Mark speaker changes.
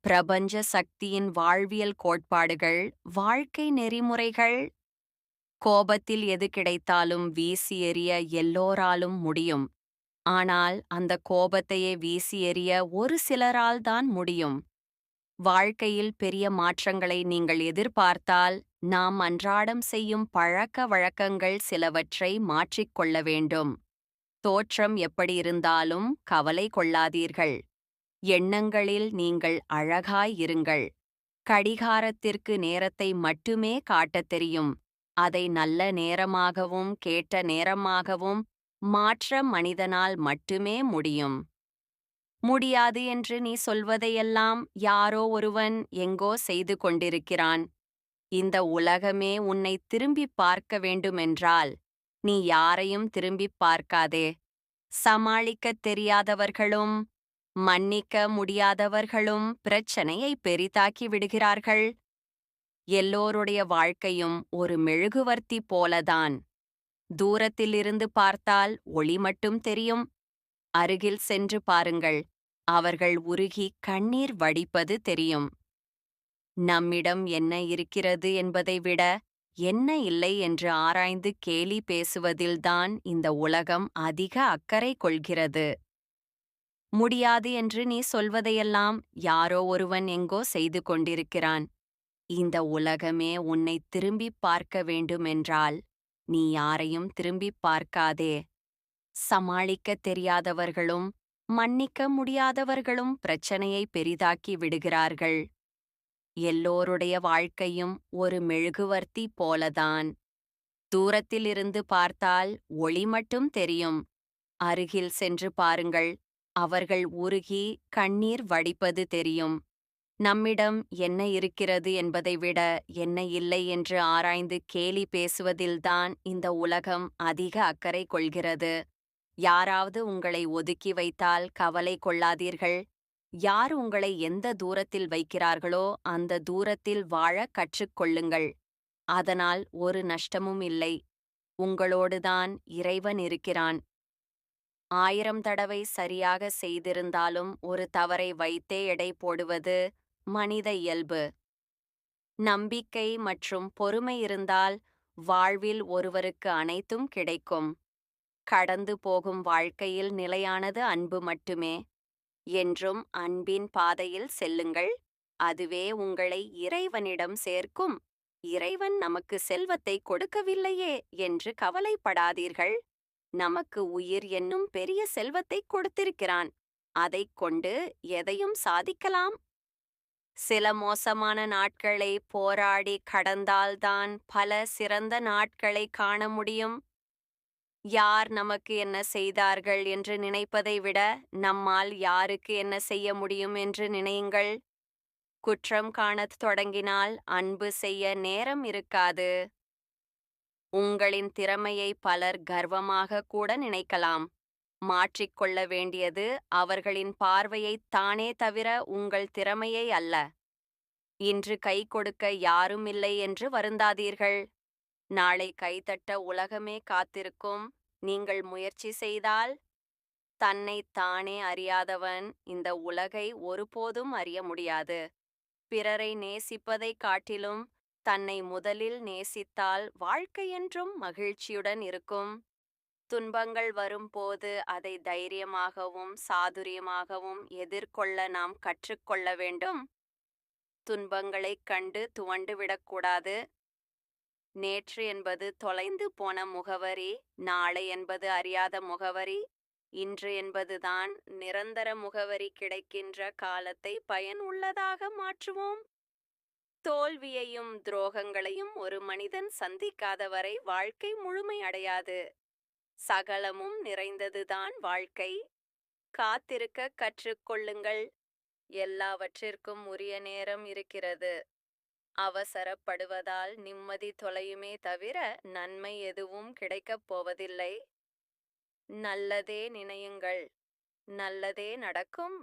Speaker 1: பிரபஞ்ச சக்தியின் வாழ்வியல் கோட்பாடுகள், வாழ்க்கை நெறிமுறைகள். கோபத்தில் எது கிடைத்தாலும் வீசி எறிய எல்லோராலும் முடியும். ஆனால் அந்த கோபத்தையே வீசி எறிய ஒரு சிலரால் தான் முடியும். வாழ்க்கையில் பெரிய மாற்றங்களை நீங்கள் எதிர்பார்த்தால், நாம் அன்றாடம் செய்யும் பழக்க வழக்கங்கள் சிலவற்றை மாற்றிக்கொள்ள வேண்டும். தோற்றம் எப்படி இருந்தாலும் கவலை கொள்ளாதீர்கள். எண்ணங்களில் நீங்கள் அழகாய் இருங்கள். கடிகாரத்திற்கு நேரத்தை மட்டுமே காட்டத் தெரியும். அதை நல்ல நேரமாகவும் கேட்ட நேரமாகவும் மாற்ற மனிதனால் மட்டுமே முடியும். முடியாது என்று நீ சொல்வதையெல்லாம் யாரோ ஒருவன் எங்கோ செய்து கொண்டிருக்கிறான். இந்த உலகமே உன்னை திரும்பிப் பார்க்க வேண்டுமென்றால், நீ யாரையும் திரும்பிப் பார்க்காதே. சமாளிக்கத் தெரியாதவர்களும் மன்னிக்க முடியாதவர்களும் பிரச்சனையை பெரிதாக்கி விடுகிறார்கள். எல்லோருடைய வாழ்க்கையும் ஒரு மெழுகுவர்த்தி போலதான். தூரத்திலிருந்து பார்த்தால் ஒளி மட்டும் தெரியும். அருகில் சென்று பாருங்கள், அவர்கள் உருகி கண்ணீர் வடிப்பது தெரியும். நம்மிடம் என்ன இருக்கிறது என்பதை விட என்ன இல்லை என்று ஆராய்ந்து கேலி பேசுவதில்தான் இந்த உலகம் அதிக அக்கறை கொள்கிறது. முடியாது என்று நீ சொல்வதையெல்லாம் யாரோ ஒருவன் எங்கோ செய்து கொண்டிருக்கிறான். இந்த உலகமே உன்னை திரும்பிப் பார்க்க வேண்டுமென்றால், நீ யாரையும் திரும்பிப் பார்க்காதே. சமாளிக்கத் தெரியாதவர்களும் மன்னிக்க முடியாதவர்களும் பிரச்சனையை பெரிதாக்கி விடுகிறார்கள். எல்லோருடைய வாழ்க்கையும் ஒரு மெழுகுவர்த்தி போலதான். தூரத்திலிருந்து பார்த்தால் ஒளி மட்டும் தெரியும். அருகில் சென்று பாருங்கள், அவர்கள் உருகி கண்ணீர் வடிப்பது தெரியும். நம்மிடம் என்ன இருக்கிறது என்பதை விட என்ன இல்லை என்று ஆராய்ந்து கேலி பேசுவதில்தான் இந்த உலகம் அதிக அக்கறை கொள்கிறது. யாராவது உங்களை ஒதுக்கி வைத்தால் கவலை கொள்ளாதீர்கள். யார் உங்களை எந்த தூரத்தில் வைக்கிறார்களோ அந்த தூரத்தில் வாழ கற்றுக்கொள்ளுங்கள். அதனால் ஒரு நஷ்டமும் இல்லை. உங்களோடுதான் இறைவன் இருக்கிறான். 1000 தடவை சரியாக செய்திருந்தாலும் ஒரு தவறை வைத்தே எடை போடுவது மனித இயல்பு. நம்பிக்கை மற்றும் பொறுமை இருந்தால் வாழ்வில் ஒருவருக்கு அனைத்தும் கிடைக்கும். கடந்து போகும் வாழ்க்கையில் நிலையானது அன்பு மட்டுமே. என்றும் அன்பின் பாதையில் செல்லுங்கள். அதுவே உங்களை இறைவனிடம் சேர்க்கும். இறைவன் நமக்கு செல்வத்தை கொடுக்கவில்லையே என்று கவலைப்படாதீர்கள். நமக்கு உயிர் என்னும் பெரிய செல்வத்தை கொடுத்திருக்கிறான். அதைக் கொண்டு எதையும் சாதிக்கலாம். சில மோசமான நாட்களை போராடி கடந்தால்தான் பல சிறந்த நாட்களை காண முடியும். யார் நமக்கு என்ன செய்தார்கள் என்று நினைப்பதை விட நம்மால் யாருக்கு என்ன செய்ய முடியும் என்று நினையுங்கள். குற்றம் காணத் தொடங்கினால் அன்பு செய்ய நேரம் இருக்காது. உங்களின் திறமையை பலர் கர்வமாக கூட நினைக்கலாம். மாற்றிக்கொள்ள வேண்டியது அவர்களின் பார்வையைத் தானே தவிர உங்கள் திறமையை அல்ல. இன்று கை கொடுக்க யாரும் இல்லை என்று வருந்தாதீர்கள். நாளை கைதட்ட உலகமே காத்திருக்கும். நீங்கள் முயற்சி செய்தால். தன்னைத் தானே அறியாதவன் இந்த உலகை ஒருபோதும் அறிய முடியாது. பிறரை நேசிப்பதைக் காட்டிலும் தன்னை முதலில் நேசித்தால் வாழ்க்கை என்றும் மகிழ்ச்சியுடன் இருக்கும். துன்பங்கள் வரும்போது அதை தைரியமாகவும் சாதுரியமாகவும் எதிர்கொள்ள நாம் கற்றுக்கொள்ள வேண்டும். துன்பங்களைக் கண்டு துவண்டு விடக்கூடாது. நேற்று என்பது தொலைந்து போன முகவரி, நாளை என்பது அறியாத முகவரி, இன்று என்பதுதான் நிரந்தர முகவரி. கிடைக்கின்ற காலத்தை பயனுள்ளதாக மாற்றுவோம். தோல்வியையும் துரோகங்களையும் ஒரு மனிதன் சந்திக்காத வரை வாழ்க்கை முழுமை அடையாது. சகலமும் நிறைந்ததுதான் வாழ்க்கை. காத்திருக்க கற்றுக்கொள்ளுங்கள். எல்லாவற்றிற்கும் உரிய நேரம் இருக்கிறது. அவசரப்படுவதால் நிம்மதி தொலையுமே தவிர நன்மை எதுவும் கிடைக்கப் போவதில்லை. நல்லதே நினையுங்கள், நல்லதே நடக்கும்.